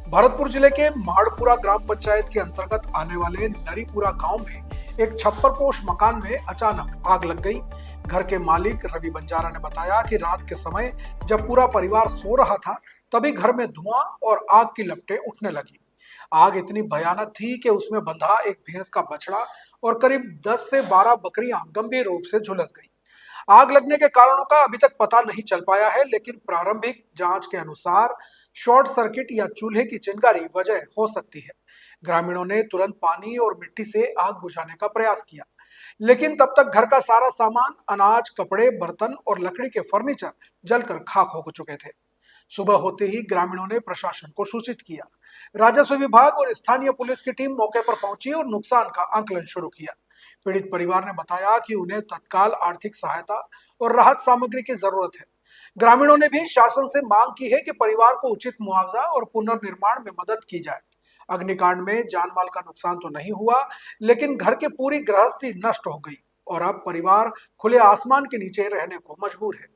भरतपुर जिले के माड़पुरा ग्राम पंचायत के अंतर्गत आने वाले नरीपुरा गांव में एक छप्परपोश मकान में अचानक आग लग गई। घर के मालिक रवि बंजारा ने बताया कि रात के समय जब पूरा परिवार सो रहा था तभी घर में धुआं और आग की लपटें उठने लगी। आग इतनी भयानक थी कि उसमें बंधा एक भैंस का बछड़ा और करीब 10 से 12 बकरियां गंभीर रूप से झुलस गई। आग लगने के कारणों का अभी तक पता नहीं चल पाया है, लेकिन प्रारंभिक जांच के अनुसार शॉर्ट सर्किट या चूल्हे की चिंगारी वजह हो सकती है। ग्रामीणों ने तुरंत पानी और मिट्टी से आग बुझाने का प्रयास किया, लेकिन तब तक घर का सारा सामान, अनाज, कपड़े, बर्तन और लकड़ी के फर्नीचर जलकर खाक हो चुके थे। सुबह होते ही ग्रामीणों ने प्रशासन को सूचित किया। राजस्व विभाग और स्थानीय पुलिस की टीम मौके पर पहुंची और नुकसान का आकलन शुरू किया। पीड़ित परिवार ने बताया कि उन्हें तत्काल आर्थिक सहायता और राहत सामग्री की जरूरत है। ग्रामीणों ने भी शासन से मांग की है कि परिवार को उचित मुआवजा और पुनर्निर्माण में मदद की जाए। अग्निकांड में जान माल का नुकसान तो नहीं हुआ, लेकिन घर की पूरी गृहस्थी नष्ट हो गई और अब परिवार खुले आसमान के नीचे रहने को मजबूर है।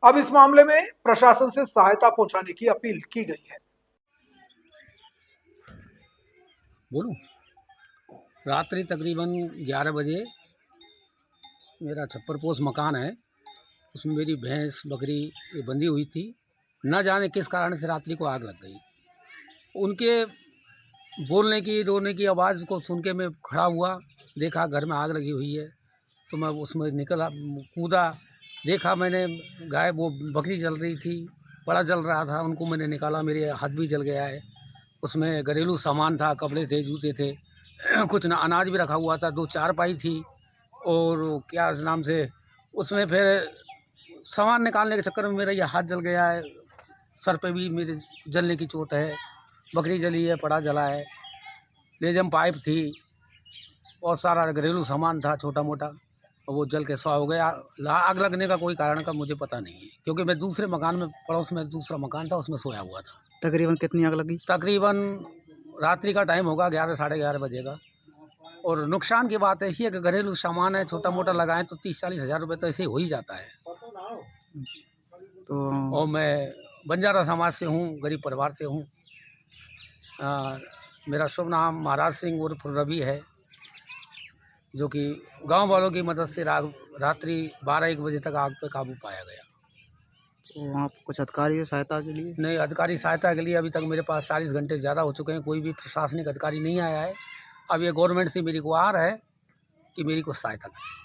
अब इस मामले में प्रशासन से सहायता पहुंचाने की अपील की गई है। बोलूं, रात्रि तकरीबन 11 बजे मेरा छप्परपोश मकान है, उसमें मेरी भैंस बकरी ये बंधी हुई थी। न जाने किस कारण से रात्रि को आग लग गई। उनके बोलने की, रोने की आवाज़ को सुन के मैं खड़ा हुआ, देखा घर में आग लगी हुई है तो मैं उसमें निकला, कूदा, देखा मैंने गाय, वो बकरी जल रही थी, बड़ा जल रहा था, उनको मैंने निकाला, मेरे हाथ भी जल गया है। उसमें घरेलू सामान था, कपड़े थे, जूते थे, कुछ ना अनाज भी रखा हुआ था, 2 चारपाई थी और क्या नाम से उसमें फिर सामान निकालने के चक्कर में मेरा ये हाथ जल गया है। सर पे भी मेरे जलने की चोट है, बकरी जली है, पड़ा जला है, लेजम पाइप थी, बहुत सारा घरेलू सामान था छोटा मोटा, और वो जल के स्वाह हो गया। आग लगने का कोई कारण का मुझे पता नहीं है, क्योंकि मैं दूसरे मकान में, पड़ोस में दूसरा मकान था, उसमें सोया हुआ था। तकरीबन कितनी आग लगी? तकरीबन रात्रि का टाइम होगा, 11 साढ़े 11 बजे का। और नुकसान की बात ऐसी है कि घरेलू सामान है, छोटा मोटा लगाएं तो 30-40 हज़ार रुपये तो ऐसे ही हो ही जाता है। तो और मैं बंजारा समाज से हूँ, गरीब परिवार से हूँ। मेरा शुभ नाम महाराज सिंह उर्फ रवि है, जो कि गांव वालों की मदद से रात्रि 12-1 बजे तक आग पे काबू पाया गया। तो वहाँ कुछ अधिकारी है सहायता के लिए? नहीं, अधिकारी सहायता के लिए अभी तक मेरे पास 40 घंटे ज़्यादा हो चुके हैं, कोई भी प्रशासनिक अधिकारी नहीं आया है। अब ये गवर्नमेंट से मेरी गुहार है कि मेरी कुछ सहायता करें।